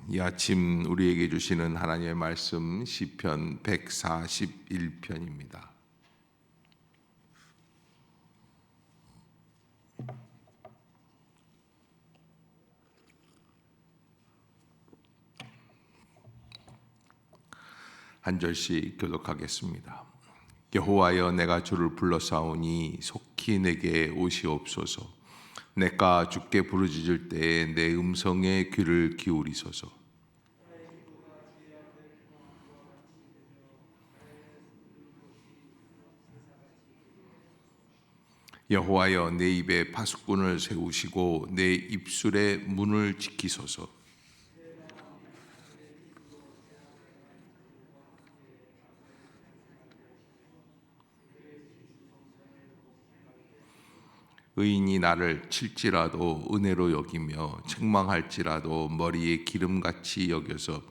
이 아침 우리에게 주시는 하나님의 말씀 시편 141편입니다. 한 절씩 교독하겠습니다. 여호와여, 내가 주를 불러싸우니 속히 내게 오시옵소서. 내가 주께 부르짖을 때에 내 음성에 귀를 기울이소서. 여호와여, 내 입에 파수꾼을 세우시고 내 입술의 문을 지키소서. 의인이 나를 칠지라도 은혜로 여기며 책망할지라도 머리에 기름같이 여겨서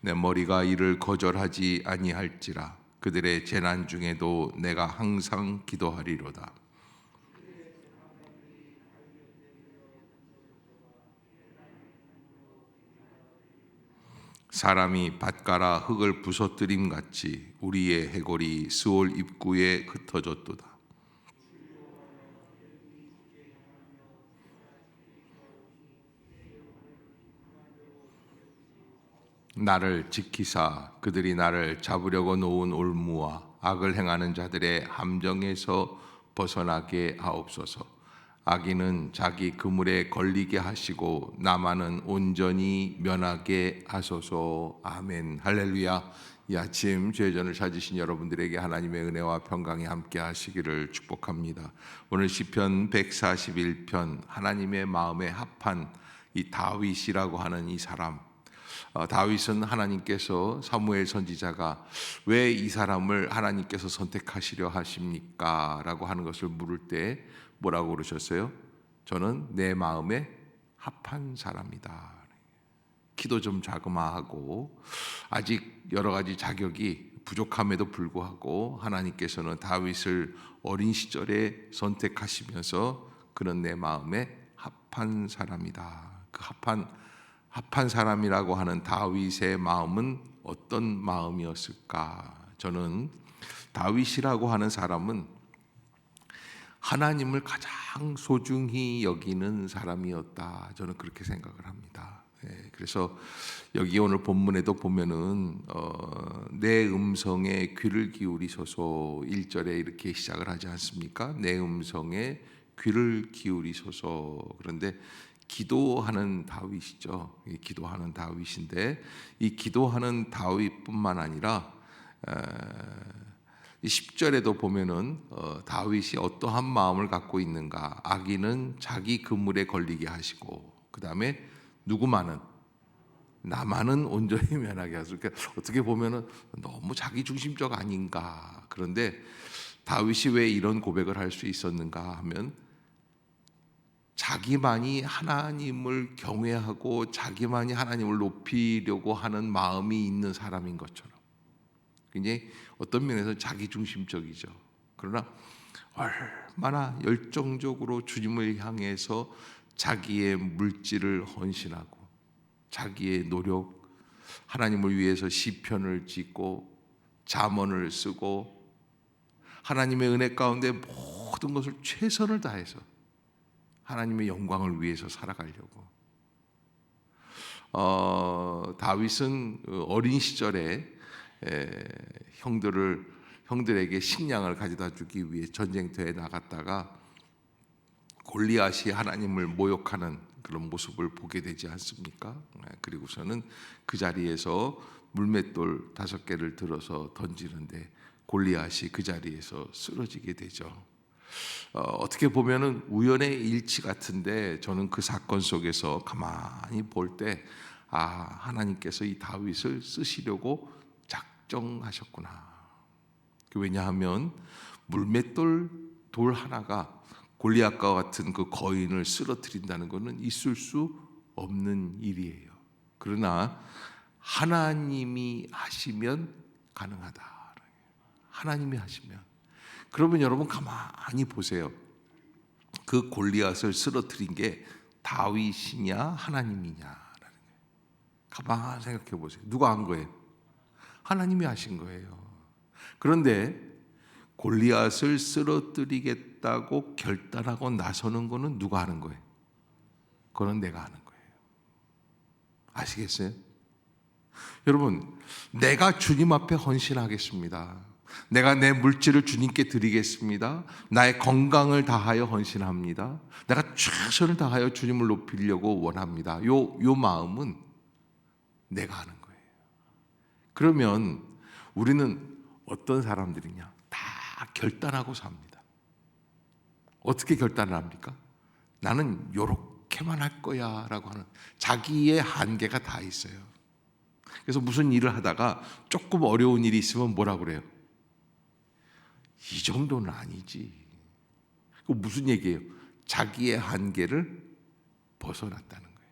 내 머리가 이를 거절하지 아니할지라. 그들의 재난 중에도 내가 항상 기도하리로다. 사람이 밭가라 흙을 부서뜨림 같이 우리의 해골이 스올 입구에 흩어졌도다. 나를 지키사 그들이 나를 잡으려고 놓은 올무와 악을 행하는 자들의 함정에서 벗어나게 하옵소서. 악인은 자기 그물에 걸리게 하시고 나만은 온전히 면하게 하소서. 아멘. 할렐루야. 이 아침 죄전을 찾으신 여러분들에게 하나님의 은혜와 평강이 함께 하시기를 축복합니다. 오늘 시편 141편, 하나님의 마음에 합한 이 다윗이라고 하는 이 사람, 다윗은 하나님께서 사무엘 선지자가 왜 이 사람을 하나님께서 선택하시려 하십니까? 라고 하는 것을 물을 때 뭐라고 그러셨어요? 저는 내 마음에 합한 사람이다. 키도 좀 자그마하고 아직 여러 가지 자격이 부족함에도 불구하고 하나님께서는 다윗을 어린 시절에 선택하시면서 그는 내 마음에 합한 사람이다. 그 합한 사람이라고 하는 다윗의 마음은 어떤 마음이었을까? 저는 다윗이라고 하는 사람은 하나님을 가장 소중히 여기는 사람이었다. 저는 그렇게 생각을 합니다. 그래서 여기 오늘 본문에도 보면은 내 음성에 귀를 기울이소서 1절에 이렇게 시작을 하지 않습니까? 내 음성에 귀를 기울이소서. 그런데 기도하는 다윗이죠. 기도하는 다윗인데 이 기도하는 다윗뿐만 아니라 10절에도 보면은 다윗이 어떠한 마음을 갖고 있는가? 악인은 자기 그물에 걸리게 하시고 그 다음에 누구만은 나만은 온전히 면하게 하소서. 그러니까 어떻게 보면은 너무 자기중심적 아닌가? 그런데 다윗이 왜 이런 고백을 할 수 있었는가 하면 자기만이 하나님을 경외하고 자기만이 하나님을 높이려고 하는 마음이 있는 사람인 것처럼 굉장히 어떤 면에서 자기중심적이죠. 그러나 얼마나 열정적으로 주님을 향해서 자기의 물질을 헌신하고 자기의 노력, 하나님을 위해서 시편을 짓고 잠언을 쓰고 하나님의 은혜 가운데 모든 것을 최선을 다해서 하나님의 영광을 위해서 살아가려고. 다윗은 어린 시절에 형들에게 식량을 가져다 주기 위해 전쟁터에 나갔다가 골리앗이 하나님을 모욕하는 그런 모습을 보게 되지 않습니까? 그리고서는 그 자리에서 물맷돌 5개를 들어서 던지는데 골리앗이 그 자리에서 쓰러지게 되죠. 어떻게 보면은 우연의 일치 같은데 저는 그 사건 속에서 가만히 볼 때 하나님께서 이 다윗을 쓰시려고 작정하셨구나. 왜냐하면 물맷돌 돌 하나가 골리앗과 같은 그 거인을 쓰러뜨린다는 것은 있을 수 없는 일이에요. 그러나 하나님이 하시면 가능하다. 하나님이 하시면. 그러면 여러분 가만히 보세요. 그 골리앗을 쓰러뜨린 게 다윗이냐 하나님이냐라는 거예요. 가만 생각해 보세요. 누가 한 거예요? 하나님이 하신 거예요. 그런데 골리앗을 쓰러뜨리겠다고 결단하고 나서는 거는 누가 하는 거예요? 그건 내가 하는 거예요. 아시겠어요? 여러분, 내가 주님 앞에 헌신하겠습니다. 내가 내 물질을 주님께 드리겠습니다. 나의 건강을 다하여 헌신합니다. 내가 최선을 다하여 주님을 높이려고 원합니다. 요 마음은 내가 하는 거예요. 그러면 우리는 어떤 사람들이냐? 다 결단하고 삽니다. 어떻게 결단을 합니까? 나는 요렇게만 할 거야 라고 하는 자기의 한계가 다 있어요. 그래서 무슨 일을 하다가 조금 어려운 일이 있으면 뭐라 그래요? 이 정도는 아니지. 그 무슨 얘기예요? 자기의 한계를 벗어났다는 거예요.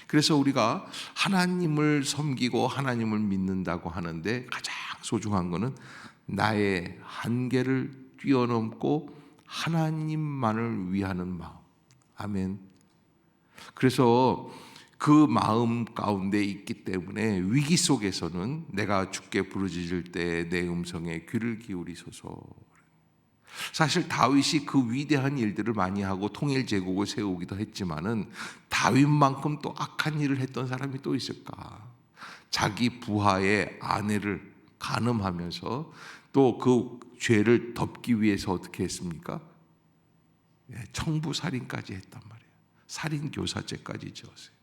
그래서 우리가 하나님을 섬기고 하나님을 믿는다고 하는데 가장 소중한 거는 나의 한계를 뛰어넘고 하나님만을 위하는 마음. 아멘. 그래서 그 마음 가운데 있기 때문에 위기 속에서는 내가 주께 부르짖을 때 내 음성에 귀를 기울이소서. 사실 다윗이 그 위대한 일들을 많이 하고 통일 제국을 세우기도 했지만은 다윗만큼 또 악한 일을 했던 사람이 또 있을까? 자기 부하의 아내를 간음하면서 또 그 죄를 덮기 위해서 어떻게 했습니까? 청부살인까지 했단 말이에요. 살인교사죄까지 지었어요.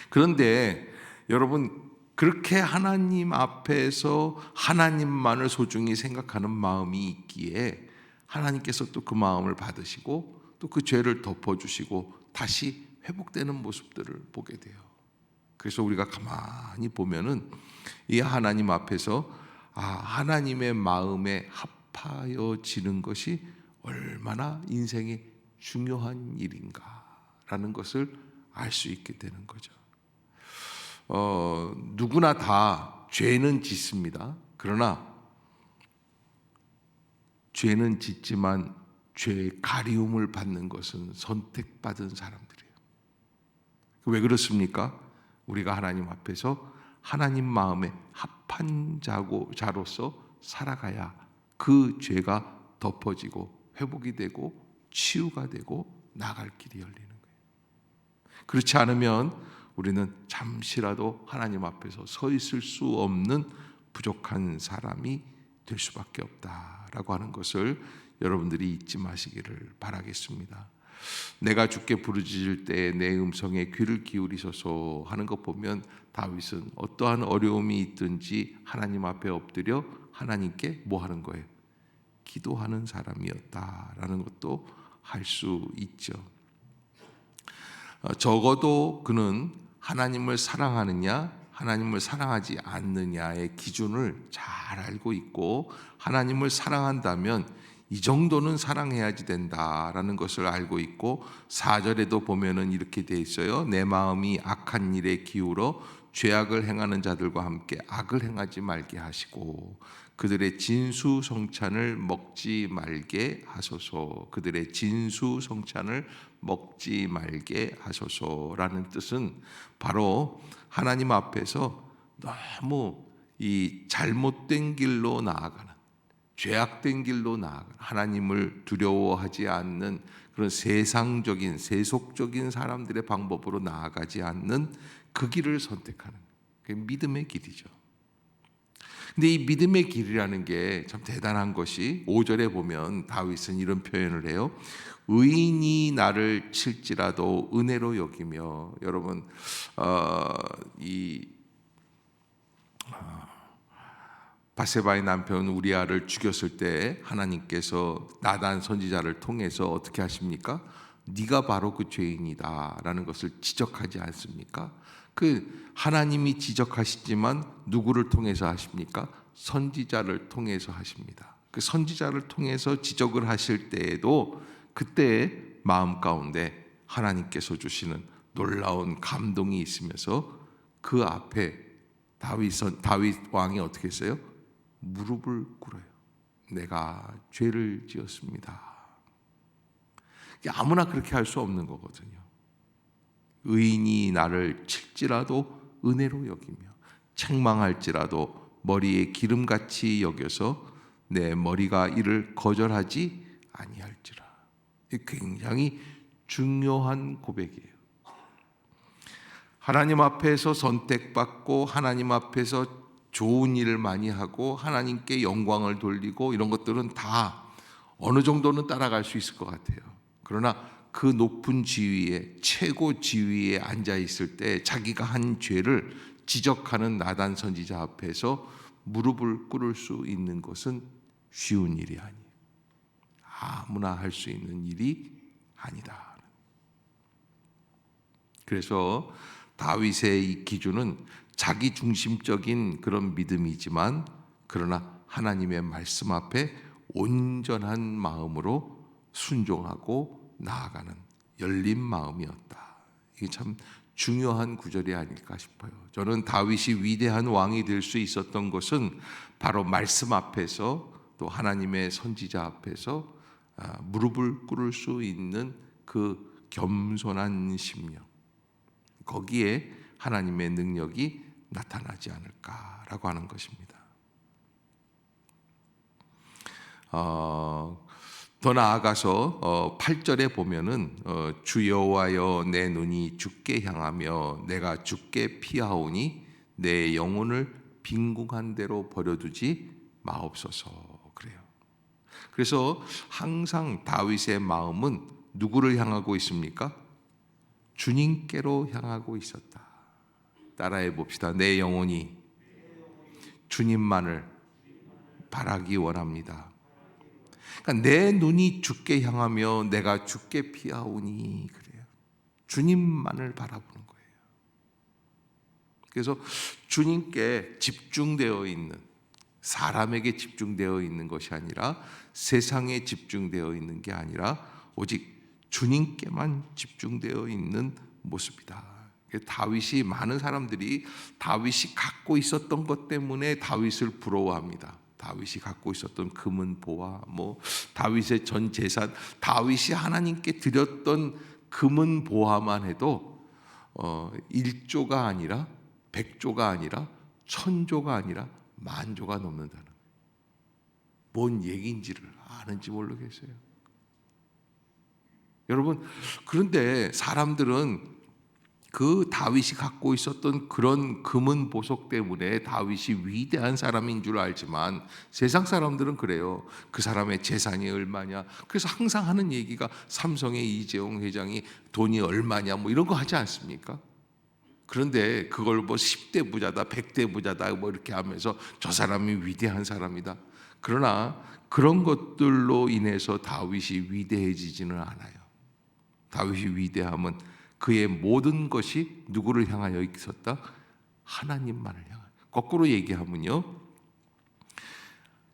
그런데 여러분, 그렇게 하나님 앞에서 하나님만을 소중히 생각하는 마음이 있기에 하나님께서 또 그 마음을 받으시고 또 그 죄를 덮어주시고 다시 회복되는 모습들을 보게 돼요. 그래서 우리가 가만히 보면은 이 하나님 앞에서 하나님의 마음에 합하여지는 것이 얼마나 인생의 중요한 일인가라는 것을 알 수 있게 되는 거죠. 누구나 다 죄는 짓습니다. 그러나 죄는 짓지만 죄의 가리움을 받는 것은 선택받은 사람들이에요. 왜 그렇습니까? 우리가 하나님 앞에서 하나님 마음에 합한 자로서 살아가야 그 죄가 덮어지고 회복이 되고 치유가 되고 나갈 길이 열리는 거예요. 그렇지 않으면 우리는 잠시라도 하나님 앞에서 서 있을 수 없는 부족한 사람이 될 수밖에 없다라고 하는 것을 여러분들이 잊지 마시기를 바라겠습니다. 내가 주께 부르짖을 때 내 음성에 귀를 기울이소서 하는 것 보면 다윗은 어떠한 어려움이 있든지 하나님 앞에 엎드려 하나님께 뭐 하는 거예요? 기도하는 사람이었다라는 것도 할 수 있죠. 적어도 그는 하나님을 사랑하느냐 하나님을 사랑하지 않느냐의 기준을 잘 알고 있고 하나님을 사랑한다면 이 정도는 사랑해야지 된다라는 것을 알고 있고 4절에도 보면은 이렇게 돼 있어요. 내 마음이 악한 일에 기울어 죄악을 행하는 자들과 함께 악을 행하지 말게 하시고 그들의 진수성찬을 먹지 말게 하소서. 그들의 진수성찬을 먹지 말게 하소서라는 뜻은 바로 하나님 앞에서 너무 이 잘못된 길로 나아가는 죄악된 길로 나아가는 하나님을 두려워하지 않는 그런 세상적인 세속적인 사람들의 방법으로 나아가지 않는 그 길을 선택하는 그게 믿음의 길이죠. 근데 이 믿음의 길이라는 게 참 대단한 것이 5절에 보면 다윗은 이런 표현을 해요. 의인이 나를 칠지라도 은혜로 여기며 여러분 바세바의 남편 우리아를 죽였을 때 하나님께서 나단 선지자를 통해서 어떻게 하십니까? 네가 바로 그 죄인이다라는 것을 지적하지 않습니까? 그 하나님이 지적하시지만 누구를 통해서 하십니까? 선지자를 통해서 하십니다. 그 선지자를 통해서 지적을 하실 때에도 그때의 마음 가운데 하나님께서 주시는 놀라운 감동이 있으면서 그 앞에 다윗 왕이 어떻게 했어요? 무릎을 꿇어요. 내가 죄를 지었습니다. 아무나 그렇게 할 수 없는 거거든요. 의인이 나를 칠지라도 은혜로 여기며 책망할지라도 머리에 기름같이 여겨서 내 머리가 이를 거절하지 아니할지라. 굉장히 중요한 고백이에요. 하나님 앞에서 선택받고 하나님 앞에서 좋은 일을 많이 하고 하나님께 영광을 돌리고 이런 것들은 다 어느 정도는 따라갈 수 있을 것 같아요. 그러나 그 높은 지위에, 최고 지위에 앉아 있을 때 자기가 한 죄를 지적하는 나단 선지자 앞에서 무릎을 꿇을 수 있는 것은 쉬운 일이 아니에요. 아무나 할 수 있는 일이 아니다. 그래서 다윗의 이 기준은 자기 중심적인 그런 믿음이지만 그러나 하나님의 말씀 앞에 온전한 마음으로 순종하고 나아가는 열린 마음이었다. 이게 참 중요한 구절이 아닐까 싶어요. 저는 다윗이 위대한 왕이 될 수 있었던 것은 바로 말씀 앞에서 또 하나님의 선지자 앞에서 무릎을 꿇을 수 있는 그 겸손한 심령, 거기에 하나님의 능력이 나타나지 않을까라고 하는 것입니다. 더 나아가서 8절에 보면은 주 여호와여 내 눈이 주께 향하며 내가 주께 피하오니 내 영혼을 빈궁한 대로 버려두지 마옵소서 그래요. 그래서 항상 다윗의 마음은 누구를 향하고 있습니까? 주님께로 향하고 있었다. 따라해 봅시다. 내 영혼이 주님만을 바라기 원합니다. 그러니까 내 눈이 주께 향하며 내가 주께 피하오니 그래요. 주님만을 바라보는 거예요. 그래서 주님께 집중되어 있는, 사람에게 집중되어 있는 것이 아니라 세상에 집중되어 있는 게 아니라 오직 주님께만 집중되어 있는 모습이다. 다윗이, 많은 사람들이 다윗이 갖고 있었던 것 때문에 다윗을 부러워합니다. 다윗이 갖고 있었던 금은 보화, 다윗의 전 재산, 다윗이 하나님께 드렸던 금은 보화만 해도 1조가 아니라 100조가 아니라 1000조가 아니라 10,000조가 넘는다는, 뭔 얘기인지를 아는지 모르겠어요. 여러분, 그런데 사람들은 그 다윗이 갖고 있었던 그런 금은 보석 때문에 다윗이 위대한 사람인 줄 알지만 세상 사람들은 그래요. 그 사람의 재산이 얼마냐. 그래서 항상 하는 얘기가 삼성의 이재용 회장이 돈이 얼마냐 이런 거 하지 않습니까? 그런데 그걸 10대 부자다, 100대 부자다 이렇게 하면서 저 사람이 위대한 사람이다. 그러나 그런 것들로 인해서 다윗이 위대해지지는 않아요. 다윗이 위대함은 그의 모든 것이 누구를 향하여 있었다? 하나님만을 향하여. 거꾸로 얘기하면요,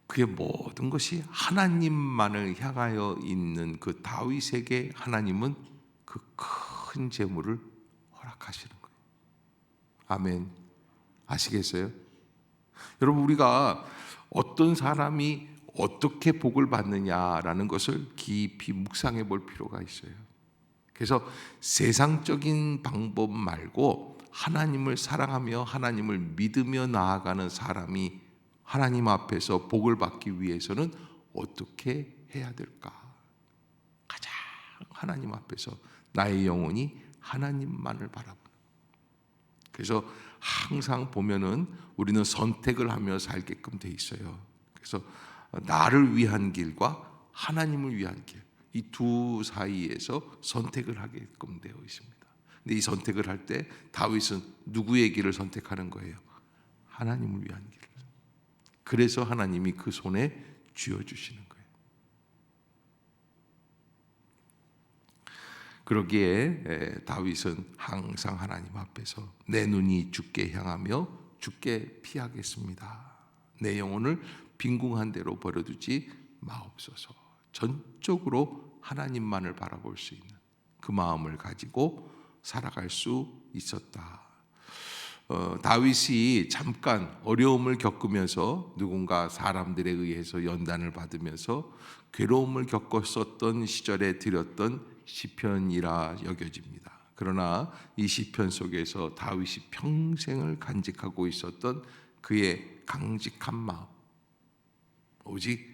그의 모든 것이 하나님만을 향하여 있는 그 다윗에게 하나님은 그 큰 재물을 허락하시는 거예요. 아멘. 아시겠어요? 여러분, 우리가 어떤 사람이 어떻게 복을 받느냐라는 것을 깊이 묵상해 볼 필요가 있어요. 그래서 세상적인 방법 말고 하나님을 사랑하며 하나님을 믿으며 나아가는 사람이 하나님 앞에서 복을 받기 위해서는 어떻게 해야 될까? 가장 하나님 앞에서 나의 영혼이 하나님만을 바라보는. 그래서 항상 보면은 우리는 선택을 하며 살게끔 돼 있어요. 그래서 나를 위한 길과 하나님을 위한 길, 이 두 사이에서 선택을 하게끔 되어 있습니다. 근데 이 선택을 할 때 다윗은 누구의 길을 선택하는 거예요? 하나님을 위한 길을. 그래서 하나님이 그 손에 쥐어주시는 거예요. 그러기에 다윗은 항상 하나님 앞에서 내 눈이 주께 향하며 주께 피하겠습니다. 내 영혼을 빈궁한 대로 버려두지 마옵소서. 전적으로 하나님만을 바라볼 수 있는 그 마음을 가지고 살아갈 수 있었다. 다윗이 잠깐 어려움을 겪으면서 누군가 사람들에 의해서 연단을 받으면서 괴로움을 겪었었던 시절에 드렸던 시편이라 여겨집니다. 그러나 이 시편 속에서 다윗이 평생을 간직하고 있었던 그의 강직한 마음, 오직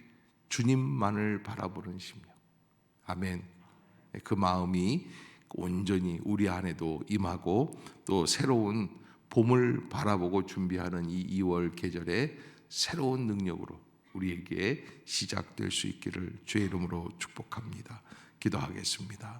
주님만을 바라보는 심령. 아멘. 그 마음이 온전히 우리 안에도 임하고 또 새로운 봄을 바라보고 준비하는 이 2월 계절에 새로운 능력으로 우리에게 시작될 수 있기를 주의 이름으로 축복합니다. 기도하겠습니다.